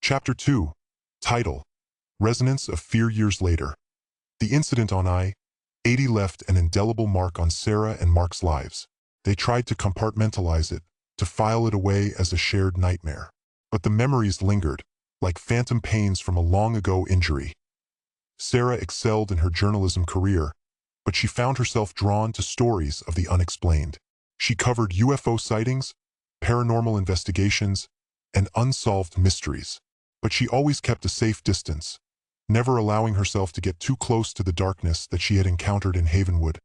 Chapter 2. Title: Resonance of Fear Years Later. The incident on I-80 left an indelible mark on Sarah and Mark's lives. They tried to compartmentalize it, to file it away as a shared nightmare. But the memories lingered, like phantom pains from a long-ago injury. Sarah excelled in her journalism career, but she found herself drawn to stories of the unexplained. She covered UFO sightings, paranormal investigations, and unsolved mysteries. But she always kept a safe distance, never allowing herself to get too close to the darkness that she had encountered in Havenwood.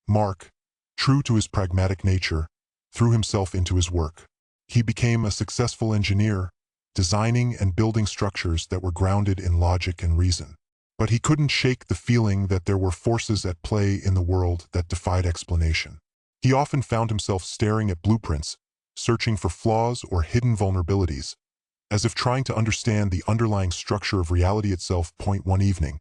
Mark, true to his pragmatic nature, threw himself into his work. He became a successful engineer, designing and building structures that were grounded in logic and reason. But he couldn't shake the feeling that there were forces at play in the world that defied explanation. He often found himself staring at blueprints, searching for flaws or hidden vulnerabilities, as if trying to understand the underlying structure of reality itself. One evening,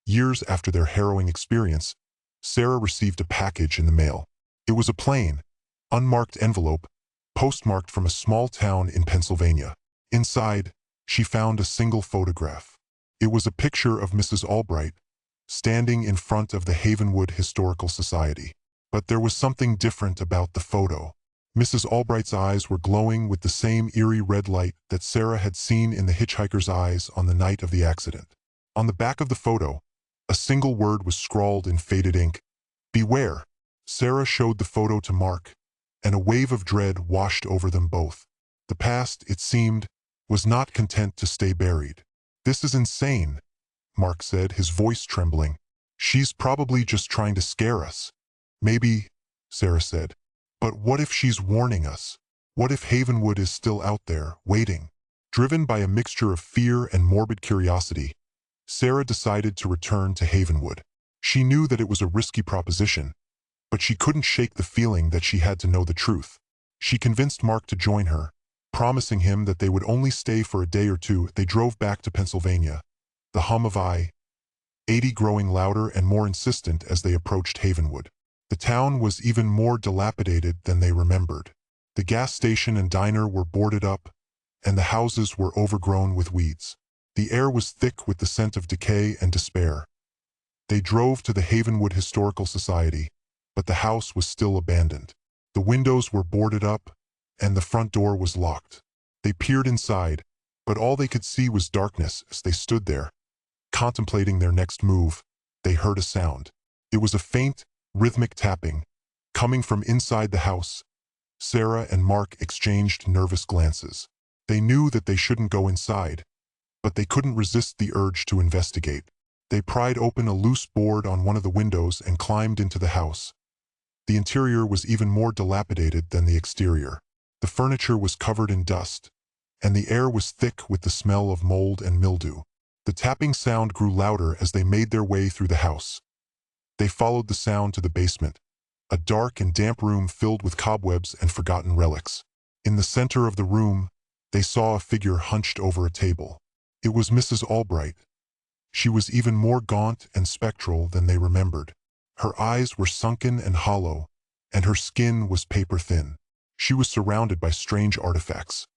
years after their harrowing experience, Sarah received a package in the mail. It was a plain, unmarked envelope, postmarked from a small town in Pennsylvania. Inside, she found a single photograph. It was a picture of Mrs. Albright, standing in front of the Havenwood Historical Society. But there was something different about the photo. Mrs. Albright's eyes were glowing with the same eerie red light that Sarah had seen in the hitchhiker's eyes on the night of the accident. On the back of the photo, a single word was scrawled in faded ink: "Beware." Sarah showed the photo to Mark, and a wave of dread washed over them both. The past, it seemed, was not content to stay buried. "This is insane," Mark said, his voice trembling. "She's probably just trying to scare us." "Maybe," Sarah said. "But what if she's warning us? What if Havenwood is still out there, waiting?" Driven by a mixture of fear and morbid curiosity, Sarah decided to return to Havenwood. She knew that it was a risky proposition, but she couldn't shake the feeling that she had to know the truth. She convinced Mark to join her, promising him that they would only stay for a day or two. They drove back to Pennsylvania, the hum of I-80 growing louder and more insistent as they approached Havenwood. The town was even more dilapidated than they remembered. The gas station and diner were boarded up, and the houses were overgrown with weeds. The air was thick with the scent of decay and despair. They drove to the Havenwood Historical Society, but the house was still abandoned. The windows were boarded up, and the front door was locked. They peered inside, but all they could see was darkness. As they stood there, contemplating their next move, they heard a sound. It was a faint, rhythmic tapping, coming from inside the house. Sarah and Mark exchanged nervous glances. They knew that they shouldn't go inside, but they couldn't resist the urge to investigate. They pried open a loose board on one of the windows and climbed into the house. The interior was even more dilapidated than the exterior. The furniture was covered in dust, and the air was thick with the smell of mold and mildew. The tapping sound grew louder as they made their way through the house. They followed the sound to the basement, a dark and damp room filled with cobwebs and forgotten relics. In the center of the room, they saw a figure hunched over a table. It was Mrs. Albright. She was even more gaunt and spectral than they remembered. Her eyes were sunken and hollow, and her skin was paper-thin. She was surrounded by strange artifacts: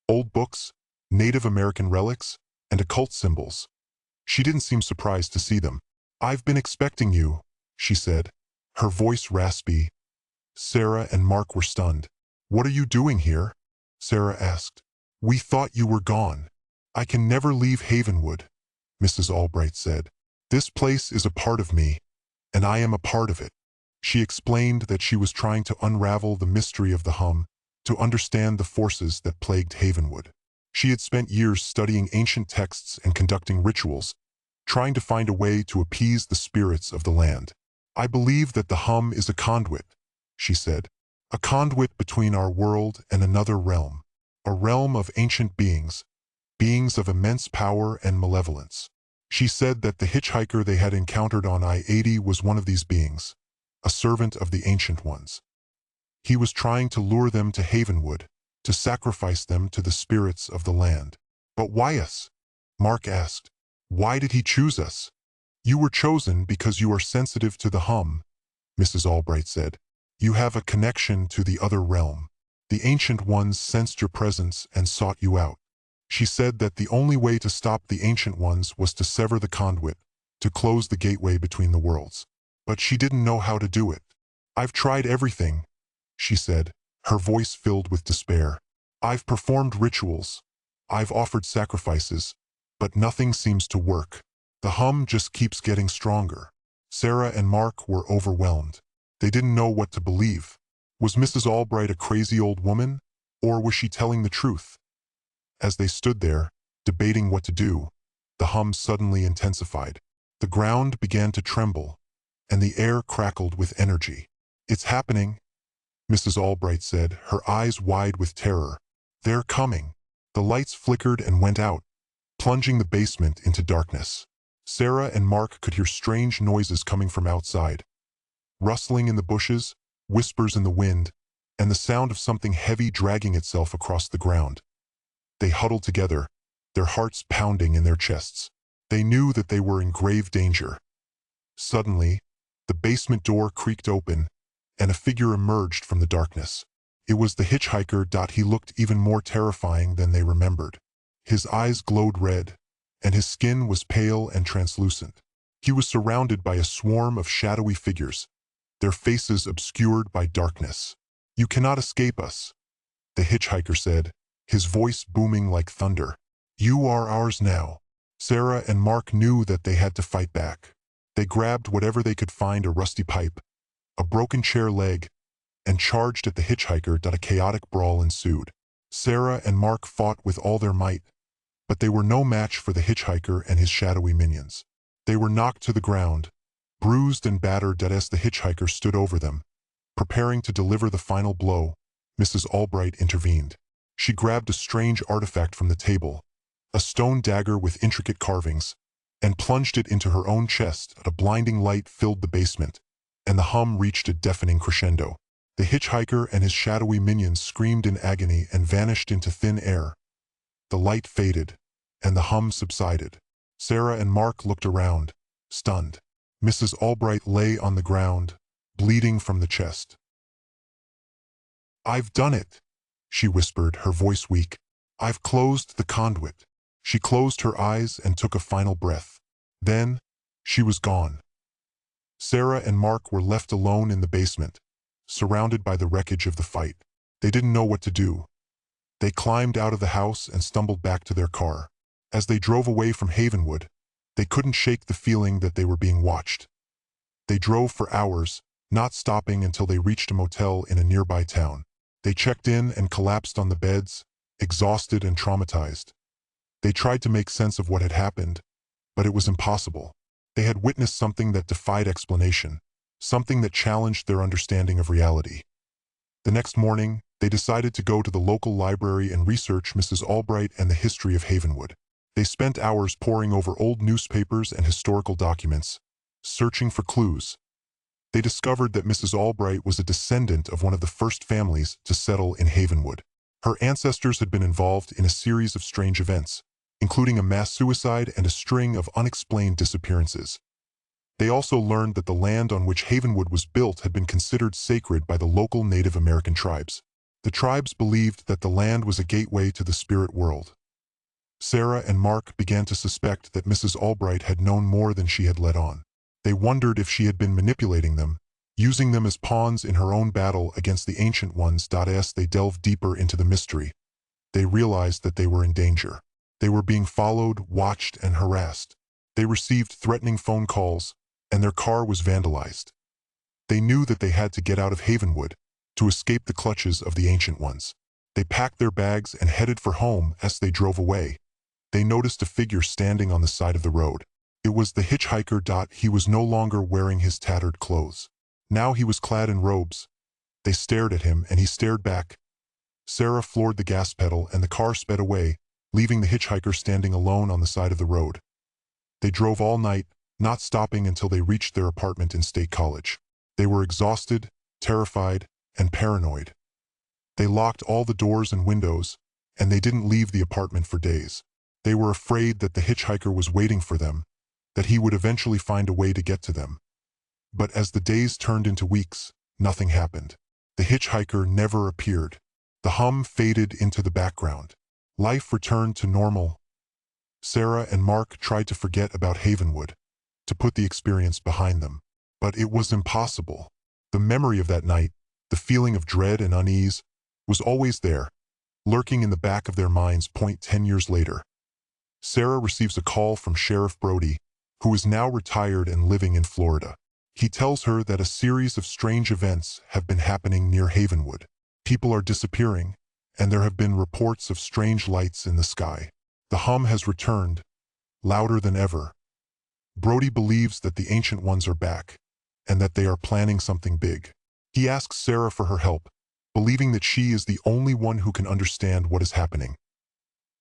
old books, Native American relics, and occult symbols. She didn't seem surprised to see them. "I've been expecting you," she said, her voice raspy. Sarah and Mark were stunned. "What are you doing here?" Sarah asked. "We thought you were gone." "I can never leave Havenwood," Mrs. Albright said. "This place is a part of me, and I am a part of it." She explained that she was trying to unravel the mystery of the hum, to understand the forces that plagued Havenwood. She had spent years studying ancient texts and conducting rituals, trying to find a way to appease the spirits of the land. "I believe that the hum is a conduit," she said. "A conduit between our world and another realm. A realm of ancient beings, beings of immense power and malevolence." She said that the hitchhiker they had encountered on I-80 was one of these beings, a servant of the Ancient Ones. He was trying to lure them to Havenwood, to sacrifice them to the spirits of the land. "But why us?" Mark asked. "Why did he choose us?" "You were chosen because you are sensitive to the hum," Mrs. Albright said. "You have a connection to the other realm. The Ancient Ones sensed your presence and sought you out. She said that the only way to stop the Ancient Ones was to sever the conduit, to close the gateway between the worlds. But she didn't know how to do it. "I've tried everything," she said, her voice filled with despair. "I've performed rituals. I've offered sacrifices, but nothing seems to work. The hum just keeps getting stronger." Sarah and Mark were overwhelmed. They didn't know what to believe. Was Mrs. Albright a crazy old woman, or was she telling the truth? As they stood there, debating what to do, the hum suddenly intensified. The ground began to tremble, and the air crackled with energy. "It's happening," Mrs. Albright said, her eyes wide with terror. "They're coming." The lights flickered and went out, plunging the basement into darkness. Sarah and Mark could hear strange noises coming from outside. Rustling in the bushes, whispers in the wind, and the sound of something heavy dragging itself across the ground. They huddled together, their hearts pounding in their chests. They knew that they were in grave danger. Suddenly, the basement door creaked open, and a figure emerged from the darkness. It was the hitchhiker. He looked even more terrifying than they remembered. His eyes glowed red, and his skin was pale and translucent. He was surrounded by a swarm of shadowy figures, their faces obscured by darkness. "You cannot escape us," the hitchhiker said, his voice booming like thunder. "You are ours now." Sarah and Mark knew that they had to fight back. They grabbed whatever they could find, a rusty pipe, a broken chair leg, and charged at the hitchhiker. A chaotic brawl ensued. Sarah and Mark fought with all their might, but they were no match for the hitchhiker and his shadowy minions. They were knocked to the ground, bruised and battered. As the hitchhiker stood over them, preparing to deliver the final blow, Mrs. Albright intervened. She grabbed a strange artifact from the table, a stone dagger with intricate carvings, and plunged it into her own chest. A blinding light filled the basement, and the hum reached a deafening crescendo. The hitchhiker and his shadowy minions screamed in agony and vanished into thin air. The light faded, and the hum subsided. Sarah and Mark looked around, stunned. Mrs. Albright lay on the ground, bleeding from the chest. "I've done it," she whispered, her voice weak. "I've closed the conduit." She closed her eyes and took a final breath. Then, she was gone. Sarah and Mark were left alone in the basement, surrounded by the wreckage of the fight. They didn't know what to do. They climbed out of the house and stumbled back to their car. As they drove away from Havenwood, they couldn't shake the feeling that they were being watched. They drove for hours, not stopping until they reached a motel in a nearby town. They checked in and collapsed on the beds, exhausted and traumatized. They tried to make sense of what had happened, but it was impossible. They had witnessed something that defied explanation, something that challenged their understanding of reality. The next morning, they decided to go to the local library and research Mrs. Albright and the history of Havenwood. They spent hours poring over old newspapers and historical documents, searching for clues. They discovered that Mrs. Albright was a descendant of one of the first families to settle in Havenwood. Her ancestors had been involved in a series of strange events, including a mass suicide and a string of unexplained disappearances. They also learned that the land on which Havenwood was built had been considered sacred by the local Native American tribes. The tribes believed that the land was a gateway to the spirit world. Sarah and Mark began to suspect that Mrs. Albright had known more than she had let on. They wondered if she had been manipulating them, using them as pawns in her own battle against the Ancient Ones. As they delved deeper into the mystery, they realized that they were in danger. They were being followed, watched, and harassed. They received threatening phone calls, and their car was vandalized. They knew that they had to get out of Havenwood to escape the clutches of the Ancient Ones. They packed their bags and headed for home. As they drove away, they noticed a figure standing on the side of the road. It was the hitchhiker. He was no longer wearing his tattered clothes. Now he was clad in robes. They stared at him, and he stared back. Sarah floored the gas pedal, and the car sped away, leaving the hitchhiker standing alone on the side of the road. They drove all night, not stopping until they reached their apartment in State College. They were exhausted, terrified, and paranoid. They locked all the doors and windows, and they didn't leave the apartment for days. They were afraid that the hitchhiker was waiting for them, that he would eventually find a way to get to them. But as the days turned into weeks, nothing happened. The hitchhiker never appeared. The hum faded into the background. Life returned to normal. Sarah and Mark tried to forget about Havenwood, to put the experience behind them. But it was impossible. The memory of that night, the feeling of dread and unease, was always there, lurking in the back of their minds. 10 years later, Sarah receives a call from Sheriff Brody, who is now retired and living in Florida. He tells her that a series of strange events have been happening near Havenwood. People are disappearing, and there have been reports of strange lights in the sky. The hum has returned, louder than ever. Brody believes that the Ancient Ones are back, and that they are planning something big. He asks Sarah for her help, believing that she is the only one who can understand what is happening.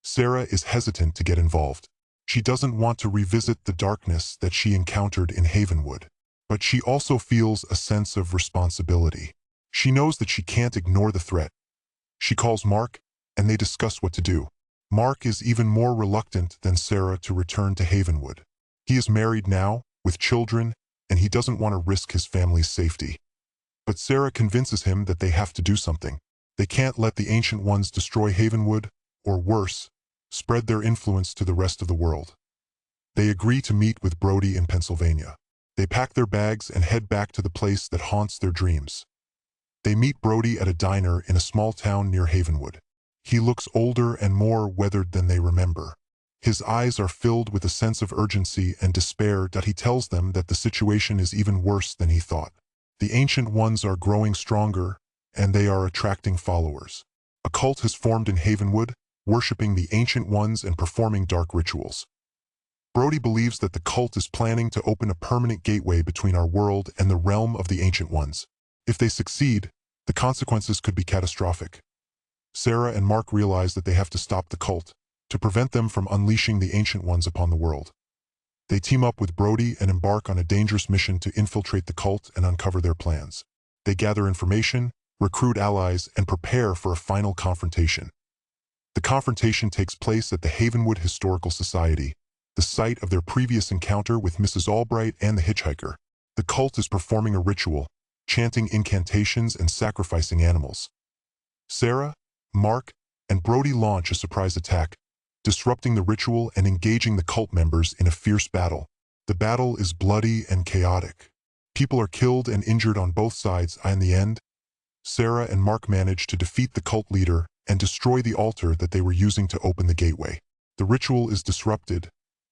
Sarah is hesitant to get involved. She doesn't want to revisit the darkness that she encountered in Havenwood. But she also feels a sense of responsibility. She knows that she can't ignore the threat. She calls Mark, and they discuss what to do. Mark is even more reluctant than Sarah to return to Havenwood. He is married now, with children, and he doesn't want to risk his family's safety. But Sarah convinces him that they have to do something. They can't let the Ancient Ones destroy Havenwood, or worse, spread their influence to the rest of the world. They agree to meet with Brody in Pennsylvania. They pack their bags and head back to the place that haunts their dreams. They meet Brody at a diner in a small town near Havenwood. He looks older and more weathered than they remember. His eyes are filled with a sense of urgency and despair that he tells them that the situation is even worse than he thought. The Ancient Ones are growing stronger, and they are attracting followers. A cult has formed in Havenwood, worshipping the Ancient Ones and performing dark rituals. Brody believes that the cult is planning to open a permanent gateway between our world and the realm of the Ancient Ones. If they succeed, the consequences could be catastrophic. Sarah and Mark realize that they have to stop the cult, to prevent them from unleashing the Ancient Ones upon the world. They team up with Brody and embark on a dangerous mission to infiltrate the cult and uncover their plans. They gather information, recruit allies, and prepare for a final confrontation. The confrontation takes place at the Havenwood Historical Society, the site of their previous encounter with Mrs. Albright and the hitchhiker. The cult is performing a ritual, chanting incantations and sacrificing animals. Sarah, Mark, and Brody launch a surprise attack, disrupting the ritual and engaging the cult members in a fierce battle. The battle is bloody and chaotic. People are killed and injured on both sides, and in the end, Sarah and Mark manage to defeat the cult leader and destroy the altar that they were using to open the gateway. The ritual is disrupted,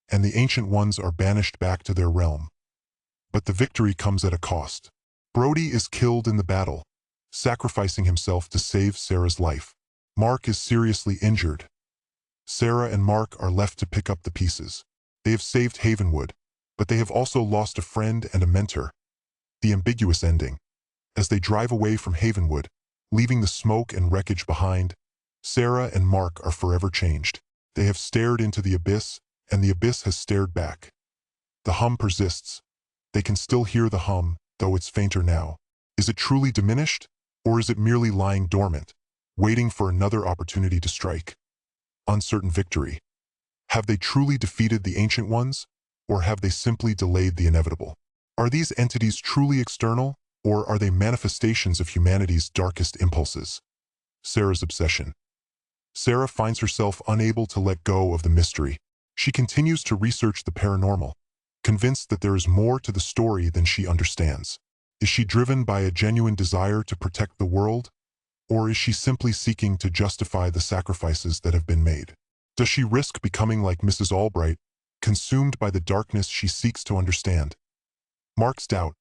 and the Ancient Ones are banished back to their realm. But the victory comes at a cost. Brody is killed in the battle, sacrificing himself to save Sarah's life. Mark is seriously injured. Sarah and Mark are left to pick up the pieces. They have saved Havenwood, but they have also lost a friend and a mentor. The ambiguous ending. As they drive away from Havenwood, leaving the smoke and wreckage behind, Sarah and Mark are forever changed. They have stared into the abyss, and the abyss has stared back. The hum persists. They can still hear the hum, though it's fainter now. Is it truly diminished, or is it merely lying dormant, waiting for another opportunity to strike? Uncertain victory. Have they truly defeated the Ancient Ones, or have they simply delayed the inevitable? Are these entities truly external, or are they manifestations of humanity's darkest impulses? Sarah's obsession. Sarah finds herself unable to let go of the mystery. She continues to research the paranormal, convinced that there is more to the story than she understands. Is she driven by a genuine desire to protect the world, or is she simply seeking to justify the sacrifices that have been made? Does she risk becoming like Mrs. Albright, consumed by the darkness she seeks to understand? Mark's doubt.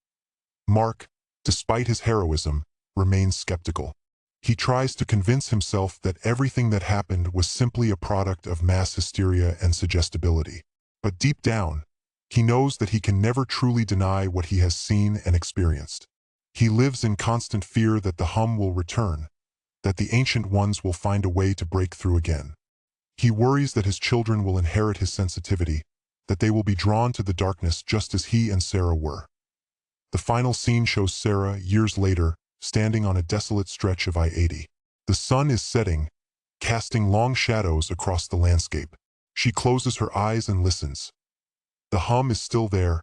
Mark, despite his heroism, remains skeptical. He tries to convince himself that everything that happened was simply a product of mass hysteria and suggestibility. But deep down, he knows that he can never truly deny what he has seen and experienced. He lives in constant fear that the hum will return, that the Ancient Ones will find a way to break through again. He worries that his children will inherit his sensitivity, that they will be drawn to the darkness just as he and Sarah were. The final scene shows Sarah, years later, standing on a desolate stretch of I-80. The sun is setting, casting long shadows across the landscape. She closes her eyes and listens. The hum is still there,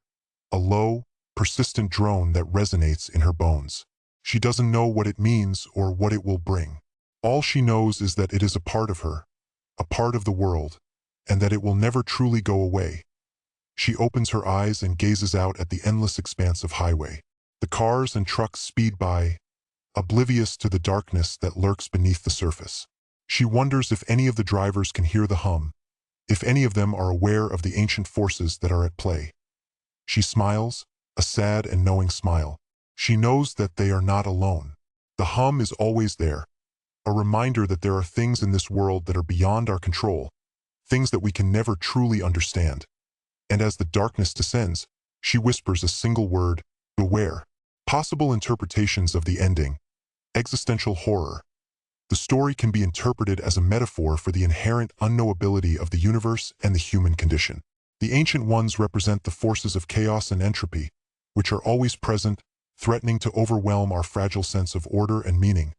a low, persistent drone that resonates in her bones. She doesn't know what it means or what it will bring. All she knows is that it is a part of her, a part of the world, and that it will never truly go away. She opens her eyes and gazes out at the endless expanse of highway. The cars and trucks speed by, oblivious to the darkness that lurks beneath the surface. She wonders if any of the drivers can hear the hum, if any of them are aware of the ancient forces that are at play. She smiles, a sad and knowing smile. She knows that they are not alone. The hum is always there, a reminder that there are things in this world that are beyond our control, things that we can never truly understand. And as the darkness descends, she whispers a single word, beware. Possible interpretations of the ending. Existential horror. The story can be interpreted as a metaphor for the inherent unknowability of the universe and the human condition. The ancient ones represent the forces of chaos and entropy, which are always present, threatening to overwhelm our fragile sense of order and meaning.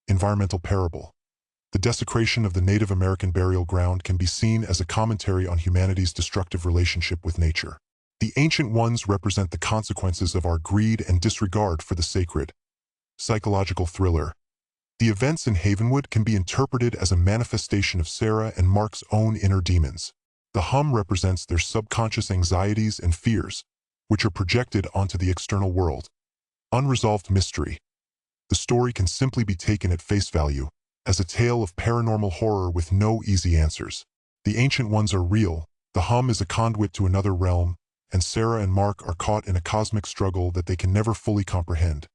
Environmental parable. The desecration of the Native American burial ground can be seen as a commentary on humanity's destructive relationship with nature. The ancient ones represent the consequences of our greed and disregard for the sacred. Psychological thriller. The events in Havenwood can be interpreted as a manifestation of Sarah and Mark's own inner demons. The hum represents their subconscious anxieties and fears, which are projected onto the external world. Unresolved mystery. The story can simply be taken at face value, as a tale of paranormal horror with no easy answers. The ancient ones are real, the hum is a conduit to another realm, and Sarah and Mark are caught in a cosmic struggle that they can never fully comprehend.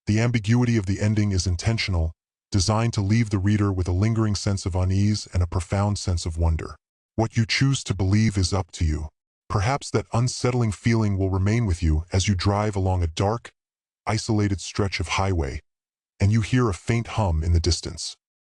The ambiguity of the ending is intentional, designed to leave the reader with a lingering sense of unease and a profound sense of wonder. What you choose to believe is up to you. Perhaps that unsettling feeling will remain with you as you drive along a dark, isolated stretch of highway, and you hear a faint hum in the distance.